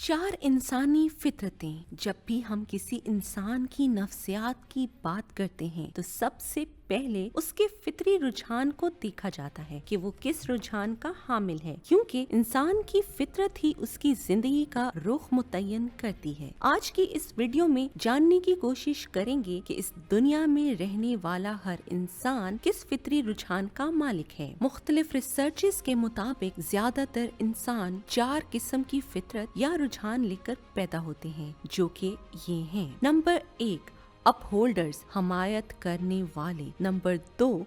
चार इंसानी फितरतें। जब भी हम किसी इंसान की नफ्सियात की बात करते हैं तो सबसे पहले उसके फितरी रुझान को देखा जाता है कि वो किस रुझान का हामिल है, क्योंकि इंसान की फितरत ही उसकी जिंदगी का रुख मुतय्यन करती है। आज की इस वीडियो में जानने की कोशिश करेंगे कि इस दुनिया में रहने वाला हर इंसान किस फितरी रुझान का मालिक है। मुख्तलिफ रिसर्चेस के मुताबिक ज्यादातर इंसान चार किस्म की फितरत या रुझान लेकर पैदा होते हैं, जो कि ये हैं। नंबर 1, अपहोल्डर्स, हमायत करने वाले। नंबर 2,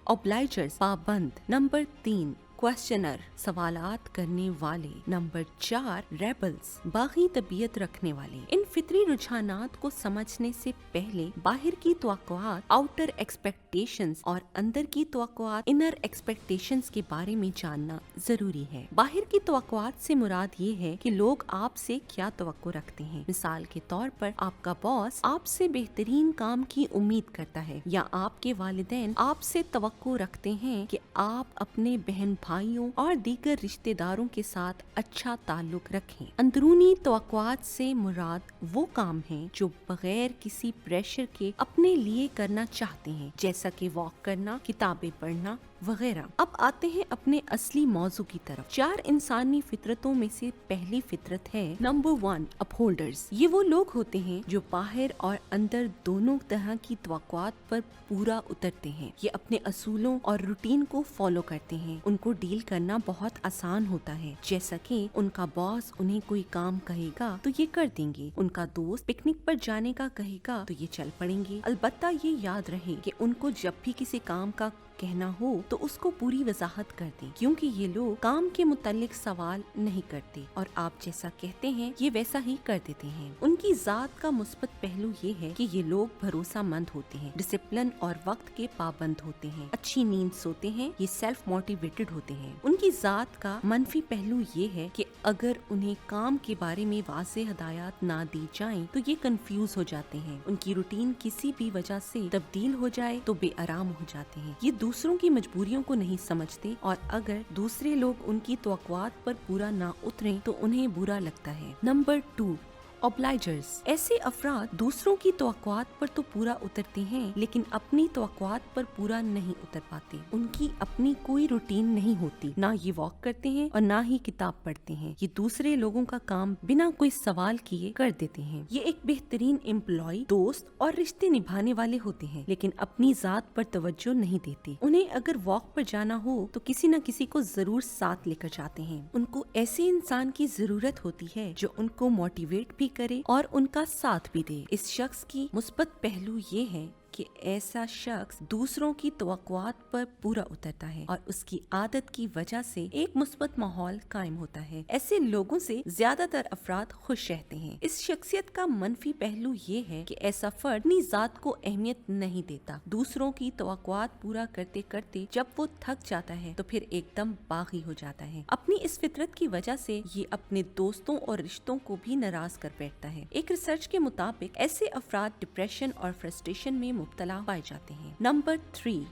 ऑब्लाइजर्स, पाबंद। नंबर 3, क्वेश्चनर, सवालात करने वाले। नंबर 4, रेबल्स, बागी तबीयत रखने वाले। इन फितरी रुझानात को समझने से पहले बाहर की तवक्कुआत, आउटर एक्सपेक्टेशंस, और अंदर की तवक्कुआत, इनर एक्सपेक्टेशंस के बारे में जानना जरूरी है। बाहर की तवक्कुआत से मुराद ये है कि लोग आपसे क्या तवक्को रखते हैं। मिसाल के तौर पर आपका बॉस आपसे बेहतरीन काम की उम्मीद करता है, या आपके वालिदैन आपसे तवक्को रखते हैं कि आप अपने बहन भाइयों और दीगर रिश्तेदारों के साथ अच्छा ताल्लुक रखें। अंदरूनी तवक्कुआत से मुराद वो काम है जो बगैर किसी प्रेशर के अपने लिए करना चाहते हैं, जैसा कि वॉक करना, किताबें पढ़ना वगैरह। अब आते हैं अपने असली मौजू की तरफ। चार इंसानी फितरतों में से पहली फितरत है नंबर 1, अपहोल्डर्स। ये वो लोग होते हैं जो बाहर और अंदर दोनों तरह की तवक्कुआत पर पूरा उतरते हैं। ये अपने असूलों और रूटीन को फॉलो करते हैं। उनको डील करना बहुत आसान होता है, जैसा कि उनका बॉस उन्हें कोई काम कहेगा तो ये कर देंगे, उनका दोस्त पिकनिक पर जाने का कहेगा तो ये चल पड़ेंगे। अलबत्ता ये याद रहे कि उनको जब भी किसी काम का कहना हो तो उसको पूरी वजाहत कर दें, क्योंकि ये लोग काम के मुतालिक सवाल नहीं करते और आप जैसा कहते हैं ये वैसा ही कर देते हैं। उनकी जात का मुस्बत पहलू ये है कि ये लोग भरोसामंद होते हैं, डिसिप्लिन और वक्त के पाबंद होते हैं, अच्छी नींद सोते हैं, ये सेल्फ मोटिवेटेड होते हैं। उनकी जात का मनफी पहलू ये है कि अगर उन्हें काम के बारे में वाज़े हदायत ना दी जाएं तो ये कंफ्यूज हो जाते हैं। उनकी रूटीन किसी भी वजह से तब्दील हो जाए तो बेआराम हो जाते हैं। ये दूसरों की मजबूरियों को नहीं समझते और अगर दूसरे लोग उनकी तवक्कुआत पर पूरा ना उतरें तो उन्हें बुरा लगता है। नंबर 2, ऑब्लाइजर्स। ऐसे अफराद दूसरों की तवक्कुआत पर तो पूरा उतरते हैं, लेकिन अपनी तवक्कुआत पर पूरा नहीं उतर पाते। उनकी अपनी कोई रूटीन नहीं होती, ना ये वॉक करते हैं और ना ही किताब पढ़ते हैं। ये दूसरे लोगों का काम बिना कोई सवाल किए कर देते हैं। ये एक बेहतरीन एम्प्लॉय, दोस्त और रिश्ते निभाने वाले होते हैं, लेकिन अपनी जात पर तवज्जो नहीं देते। उन्हें अगर वॉक पर जाना हो तो किसी न किसी को जरूर साथ लेकर जाते हैं। उनको ऐसे इंसान की जरूरत होती है जो उनको मोटिवेट भी करे और उनका साथ भी दे। इस शख्स की मुस्बत पहलू ये है कि ऐसा शख्स दूसरों की तवक्कुआत पर पूरा उतरता है और उसकी आदत की वजह से एक मुस्बत माहौल कायम होता है। ऐसे लोगों से ज्यादातर अफराद खुश रहते हैं। इस शख्सियत का मनफी पहलू ये है कि ऐसा फर्द अपनी जात को अहमियत नहीं देता। दूसरों की तवक्कुआत पूरा करते करते जब वो थक जाता है तो फिर एकदम बागी हो जाता है। अपनी इस फितरत की वजह से ये अपने दोस्तों और रिश्तों को भी नाराज कर बैठता है। एक रिसर्च के मुताबिक ऐसे अफराद डिप्रेशन और फ्रस्ट्रेशन में मुब्तला पाए जाते हैं। Number 3,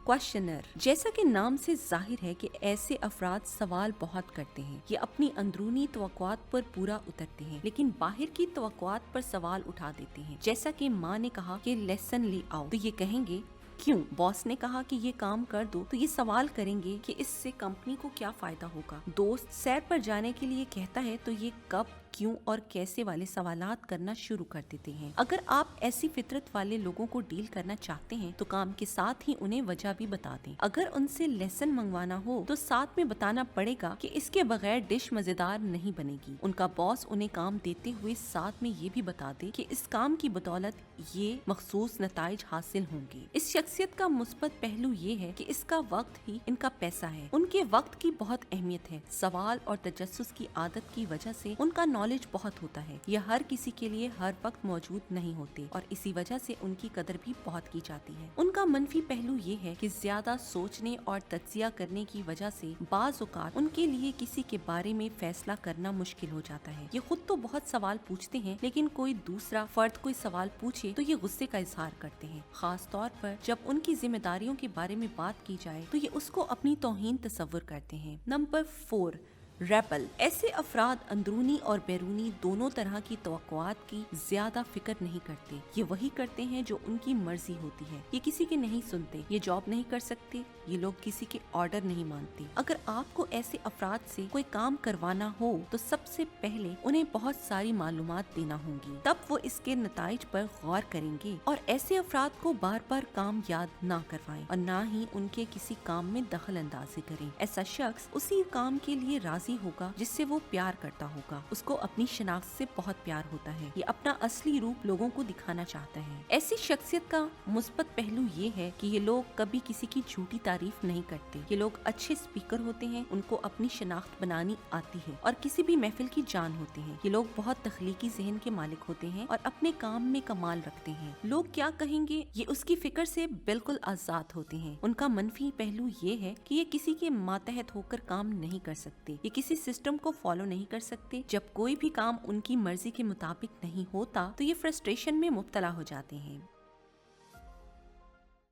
questioner. जैसा कि नाम से जाहिर है कि ऐसे अफराद सवाल बहुत करते हैं। ये अपनी अंदरूनी तवक्कुआत पर पूरा उतरते हैं, लेकिन बाहर की तवक्कुआत पर सवाल उठा देते हैं। जैसा कि माँ ने कहा कि लेसन ले आओ तो ये कहेंगे क्यों। बॉस ने कहा कि ये काम कर दो तो ये सवाल करेंगे कि इससे कंपनी को क्या फायदा होगा। दोस्त सैर पर जाने के लिए कहता है तो ये कब, क्यों और कैसे वाले सवालात करना शुरू कर देते हैं। अगर आप ऐसी फितरत वाले लोगों को डील करना चाहते हैं तो काम के साथ ही उन्हें वजह भी बता दें। अगर उनसे लेसन मंगवाना हो तो साथ में बताना पड़ेगा कि इसके बगैर डिश मजेदार नहीं बनेगी। उनका बॉस उन्हें काम देते हुए साथ में ये भी बता दे कि इस काम की बदौलत ये मखसूस नताइज हासिल होंगे। इस शख्सियत का मुस्बत पहलू ये है कि इसका वक्त ही इनका पैसा है। उनके वक्त की बहुत अहमियत है। सवाल और तजस्सुस की आदत की वजह से उनका नॉलेज बहुत होता है। यह हर किसी के लिए हर वक्त मौजूद नहीं होते और इसी वजह से उनकी कदर भी बहुत की जाती है। उनका मनफी पहलू ये है कि ज्यादा सोचने और तज्जिया करने की वजह से बाज़ औक़ात उनके लिए किसी के बारे में फैसला करना मुश्किल हो जाता है। ये खुद तो बहुत सवाल पूछते हैं, लेकिन कोई दूसरा फर्द कोई सवाल पूछे तो ये गुस्से का इजहार करते हैं। खास तौर पर जब उनकी जिम्मेदारियों के बारे में बात की जाए तो ये उसको अपनी तौहीन तस्वुर करते हैं। नंबर 4, रेबल ऐसे अफराद अंदरूनी और बैरूनी दोनों तरह की तवक्कुआत की ज्यादा फिक्र नहीं करते। ये वही करते हैं जो उनकी मर्जी होती है। ये किसी के नहीं सुनते, ये जॉब नहीं कर सकते, ये लोग किसी के ऑर्डर नहीं मानते। अगर आपको ऐसे अफराद से कोई काम करवाना हो तो सबसे पहले उन्हें बहुत सारी मालूमात देना होंगी, तब वो इसके नताइज पर गौर करेंगे। और ऐसे अफराद को बार बार काम याद ना करवाएं और ना ही उनके किसी काम में दखल अंदाजी करें। ऐसा शख्स उसी काम के लिए राजी होगा जिससे वो प्यार करता होगा। उसको अपनी शनाख्त से बहुत प्यार होता है, ये अपना असली रूप लोगों को दिखाना चाहता है। ऐसी शख्सियत का मुस्बत पहलू ये है कि ये लोग कभी किसी की झूठी तारीफ नहीं करते। ये लोग अच्छे स्पीकर होते हैं, उनको अपनी शनाख्त बनानी आती है और किसी भी महफिल की जान होते हैं। ये लोग बहुत तख्लीकी ज़हन के मालिक होते हैं और अपने काम में कमाल रखते हैं। लोग क्या कहेंगे ये उसकी फिक्र से बिल्कुल आजाद होते हैं। उनका मनफी पहलू ये है कि ये किसी के मातहत होकर काम नहीं कर सकते, ये किसी सिस्टम को फॉलो नहीं कर सकते। जब कोई भी काम उनकी मर्जी के मुताबिक नहीं होता तो ये फ्रस्ट्रेशन में मुब्तला हो जाते हैं।